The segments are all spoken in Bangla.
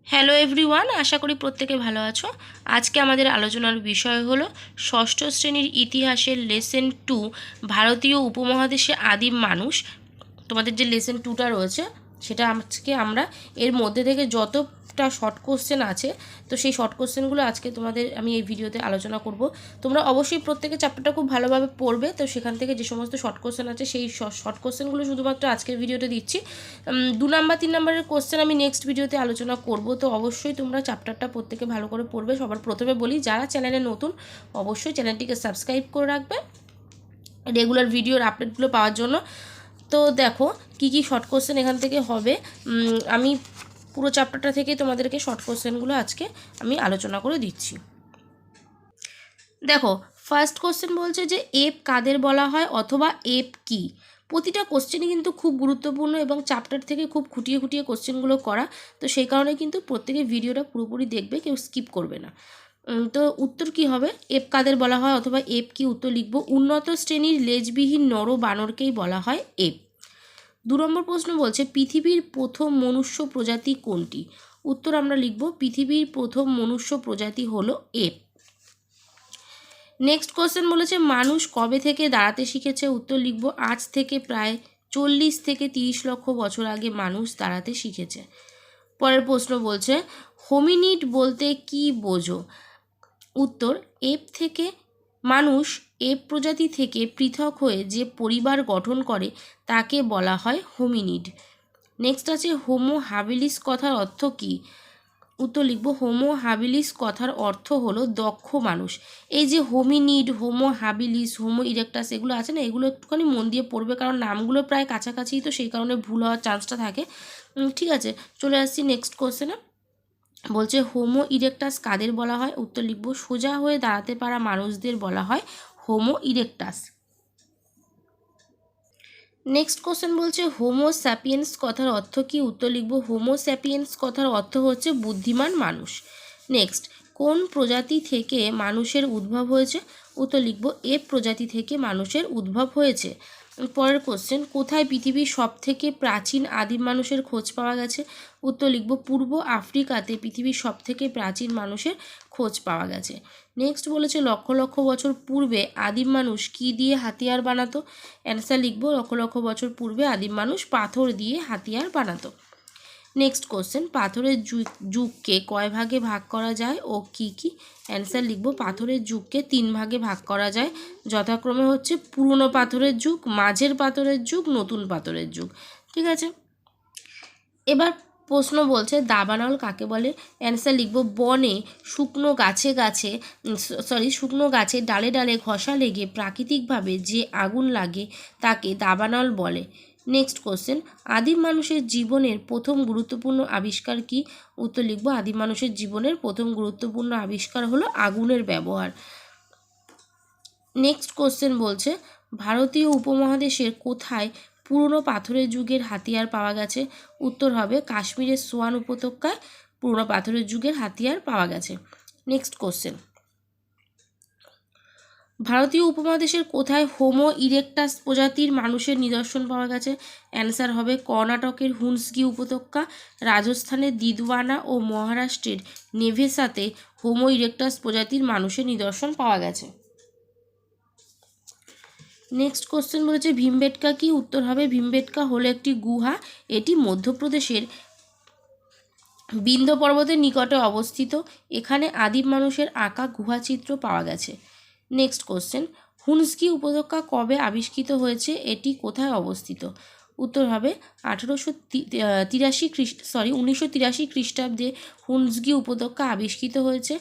হ্যালো এভরিওয়ান, আশা করি প্রত্যেকে ভালো আছো। আজকে আমাদের আলোচনার বিষয় হলো ষষ্ঠ শ্রেণীর ইতিহাসের লেসন 2, ভারতীয় উপমহাদেশে আদিম মানুষ। তোমাদের যে লেসন 2টা রয়েছে সেটা আজকে আমরা এর মধ্যে থেকে যতটা শর্ট কোশ্চেন আছে, তো সেই শর্ট কোশ্চেনগুলো আজকে তোমাদের আমি এই ভিডিওতে আলোচনা করব। তোমরা অবশ্যই প্রত্যেকে চ্যাপ্টারটা খুব ভালোভাবে পড়বে। তো সেখান থেকে যে সমস্ত শর্ট কোশ্চেন আছে সেই শর্ট কোশ্চেনগুলো শুধুমাত্র আজকের ভিডিওতে দিচ্ছি। 2 নাম্বার 3 নাম্বারের কোশ্চেন আমি নেক্সট ভিডিওতে আলোচনা করব। তো অবশ্যই তোমরা চ্যাপ্টারটা প্রত্যেকে ভালো করে পড়বে। সবার প্রথমে বলি, যারা চ্যানেলে নতুন অবশ্যই চ্যানেলটিকে সাবস্ক্রাইব করে রাখবে রেগুলার ভিডিওর আপডেটগুলো পাওয়ার জন্য। তো দেখো কি কি শর্ট কোশ্চেন এখান থেকে হবে। আমি পুরো চ্যাপ্টারটা থেকে তোমাদেরকে শর্ট কোশ্চেনগুলো আজকে আমি আলোচনা করে দিচ্ছি। দেখো, ফার্স্ট কোশ্চেন বলছে যে এপ কাদের বলা হয় অথবা এপ কি। প্রতিটা কোশ্চেনই কিন্তু খুব গুরুত্বপূর্ণ এবং চ্যাপ্টার থেকে খুব খুঁটিয়ে খুঁটিয়ে কোশ্চেনগুলো করা। তো সেই কারণে কিন্তু প্রত্যেকে ভিডিওটা পুরোপুরি দেখবে, কেউ স্কিপ করবে না। তো উত্তর কি হবে? এপ কাদের বলা হয় অথবা এপ কি, উত্তর লিখব উন্নত শ্রেণীর লেজবিহীন নর বানরকেই বলা হয় এপ। 2 নম্বর প্রশ্ন বলছে পৃথিবীর প্রথম মনুষ্য প্রজাতি কোনটি? উত্তর আমরা লিখব পৃথিবীর প্রথম মনুষ্য প্রজাতি হলো এপ। নেক্সট কোশ্চেন বলেছে মানুষ কবে থেকে দাঁড়াতে শিখেছে? উত্তর লিখব আজ থেকে প্রায় 40 থেকে 30 লক্ষ বছর আগে মানুষ দাঁড়াতে শিখেছে। পরের প্রশ্ন বলছে হোমিনিড বলতে কি বোঝো? উত্তর এপ থেকে মানুষ এপ প্রজাতি থেকে পৃথক হয়ে যে পরিবার গঠন করে তাকে বলা হয় হোমিনিড। নেক্সট আছে হোমো হাবিলিস কথার অর্থ কী? উত্তর লিখব হোমো হাবিলিস কথার অর্থ হলো দক্ষ মানুষ। এই যে hominid, Homo habilis, Homo erectus এগুলো আছে না, এগুলো একটুখানি মন দিয়ে পড়বে, কারণ নামগুলো প্রায় কাছাকাছি, তো সেই কারণে ভুল হওয়ার চান্সটা থাকে। ঠিক আছে, চলে আসছি নেক্সট কোশ্চেনে। বলছে হোমো ইরেক্টাস কাদের বলা হয়? উত্তর লিখব সোজা হয়ে দাঁড়াতে পারা মানুষদের বলা হয় হোমো ইরেক্টাস। নেক্সট কোশ্চেন বলছে হোমো স্যাপিয়েন্স কথার অর্থ কী? উত্তর লিখব হোমো স্যাপিয়েন্স কথার অর্থ হচ্ছে বুদ্ধিমান মানুষ। নেক্সট, কোন প্রজাতি থেকে মানুষের উদ্ভব হয়েছে? উত্তর লিখব এপ প্রজাতি থেকে মানুষের উদ্ভব হয়েছে। পরের কোশ্চেন, কোথায় পৃথিবীর সবথেকে প্রাচীন আদিম মানুষের খোঁজ পাওয়া গেছে? উত্তর লিখব পূর্ব আফ্রিকাতে পৃথিবীর সবথেকে প্রাচীন মানুষের খোঁজ পাওয়া গেছে। নেক্সট বলেছে লক্ষ লক্ষ বছর পূর্বে আদিম মানুষ কী দিয়ে হাতিয়ার বানাতো? অ্যান্সার লিখব লক্ষ লক্ষ বছর পূর্বে আদিম মানুষ পাথর দিয়ে হাতিয়ার বানাতো। নেক্সট কোশ্চেন, পাথরের যুগকে কয় ভাগে ভাগ করা যায় ও কি কি? অ্যান্সার লিখব পাথরের যুগকে 3 ভাগে ভাগ করা যায়, যথাক্রমে হচ্ছে পুরনো পাথরের যুগ, মাঝের পাথরের যুগ, নতুন পাথরের যুগ। ঠিক আছে, এবার প্রশ্ন বলছে দাবানল কাকে বলে? অ্যান্সার লিখব বনে শুকনো গাছে ডালে ডালে ঘষা লেগে প্রাকৃতিকভাবে যে আগুন লাগে তাকে দাবানল বলে। নেক্সট কোশ্চেন, আদিম মানুষের জীবনের প্রথম গুরুত্বপূর্ণ আবিষ্কার কি? উত্তর লিখব আদিম মানুষের জীবনের প্রথম গুরুত্বপূর্ণ আবিষ্কার হলো আগুনের ব্যবহার। নেক্সট কোশ্চেন বলছে ভারতীয় উপমহাদেশের কোথায় পুরনো পাথরের যুগের হাতিয়ার পাওয়া গেছে? উত্তর হবে কাশ্মীরের সোয়ান উপত্যকায় পুরনো পাথরের যুগের হাতিয়ার পাওয়া গেছে। নেক্সট কোশ্চেন, ভারতীয় উপমহাদেশের কোথায় হোমো ইরেক্টাস প্রজাতির মানুষের নিদর্শন পাওয়া গেছে? অ্যান্সার হবে কর্ণাটকের হুন্সগি উপত্যকা, রাজস্থানের দিদওয়ানা ও মহারাষ্ট্রের নেভেসাতে হোমো ইরেক্টাস প্রজাতির মানুষের নিদর্শন পাওয়া গেছে। নেক্সট কোশ্চেন বলেছে ভীমবেটকা কি? উত্তর হবে ভীমবেটকা হলো একটি গুহা, এটি মধ্যপ্রদেশের বিন্ধ্য পর্বতের নিকটে অবস্থিত। এখানে আদিম মানুষের আঁকা গুহাচিত্র পাওয়া গেছে। নেক্সট কোশ্চেন, হুন্সগি উপত্যকা কবে আবিষ্কৃত হয়েছে? এটি কোথায় অবস্থিত? উত্তর হবে 1983 খ্রিস্টাব্দে হুন্সগি উপত্যকা আবিষ্কৃত হয়েছে।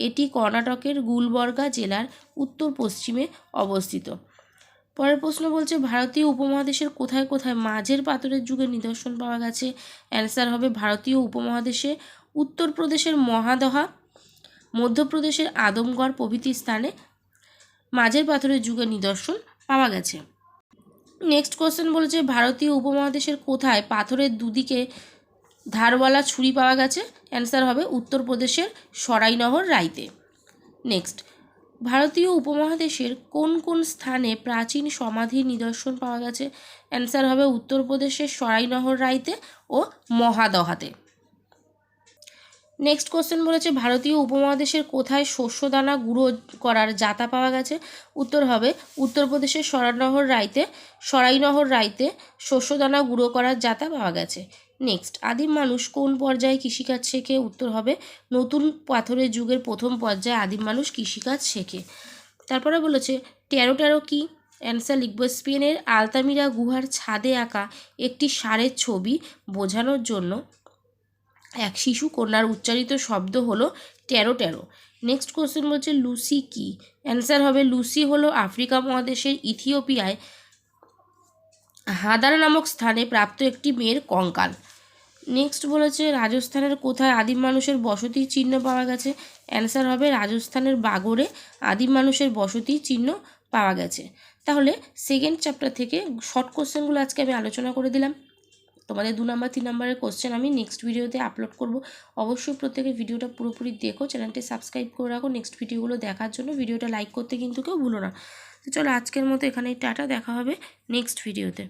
এটি কর্ণাটকের গুলবর্গা জেলার উত্তর পশ্চিমে অবস্থিত। পরের প্রশ্ন বলছে ভারতীয় উপমহাদেশের কোথায় কোথায় মাঝের পাথরের যুগের নিদর্শন পাওয়া গেছে? অ্যান্সার হবে ভারতীয় উপমহাদেশে উত্তরপ্রদেশের মহাদহা, মধ্যপ্রদেশের আদমগড় প্রভৃতি স্থানে মাঝের পাথরের যুগের নিদর্শন পাওয়া গেছে। নেক্সট কোশ্চেন বলেছে ভারতীয় উপমহাদেশের কোথায় পাথরের দুদিকে ধারওয়ালা ছুরি পাওয়া গেছে? অ্যান্সার হবে উত্তরপ্রদেশের সরাইনগর রাইতে। নেক্সট, ভারতীয় উপমহাদেশের কোন কোন স্থানে প্রাচীন সমাধির নিদর্শন পাওয়া গেছে? অ্যান্সার হবে উত্তরপ্রদেশের সরাইনগর রাইতে ও মহাদহাতে। নেক্সট কোশ্চেন বলেছে ভারতীয় উপমহাদেশের কোথায় শস্যদানা গুঁড়ো করার জাতা পাওয়া গেছে? উত্তর হবে উত্তরপ্রদেশের সরাইনহর রাইতে শস্যদানা গুঁড়ো করার জাতা পাওয়া গেছে। নেক্সট আদিম মানুষ কোন পর্যায়ে কৃষিকাজ শেখে? উত্তর হবে নতুন পাথরের যুগের প্রথম পর্যায়ে আদিম মানুষ কৃষিকাজ শেখে। তারপরে বলেছে টেরো কি? অ্যান্সার লিখব স্পেনের আলতামিরা গুহার ছাদে আঁকা একটি ষাঁড়ের ছবি বোঝানোর জন্য এক শিশু কন্যার উচ্চারিত শব্দ হলো টেরো। নেক্সট কোশ্চেন বলছে লুসি কি? অ্যান্সার হবে লুসি হলো আফ্রিকা মহাদেশের ইথিওপিয়ায় হাদার নামক স্থানে প্রাপ্ত একটি মেয়ের কঙ্কাল। নেক্সট বলেছে রাজস্থানের কোথায় আদিম মানুষের বসতির চিহ্ন পাওয়া গেছে? অ্যান্সার হবে রাজস্থানের বাগড়ে আদিম মানুষের বসতির চিহ্ন পাওয়া গেছে। তাহলে সেকেন্ড চ্যাপ্টার থেকে শর্ট কোশ্চেনগুলো আজকে আমি আলোচনা করে দিলাম। তোমাদের 2 নম্বর 3 নম্বরের কোশ্চেন আমি নেক্সট ভিডিওতে আপলোড করব। অবশ্যই প্রত্যেকে ভিডিওটা পুরোপুরি দেখো, চ্যানেলটি সাবস্ক্রাইব করে রাখো নেক্সট ভিডিওগুলো দেখার জন্য। ভিডিওটা লাইক করতে কিন্তু কেউ ভুলো না। তো চলো আজকের মতো এখানেই টাটা, দেখা হবে নেক্সট ভিডিওতে।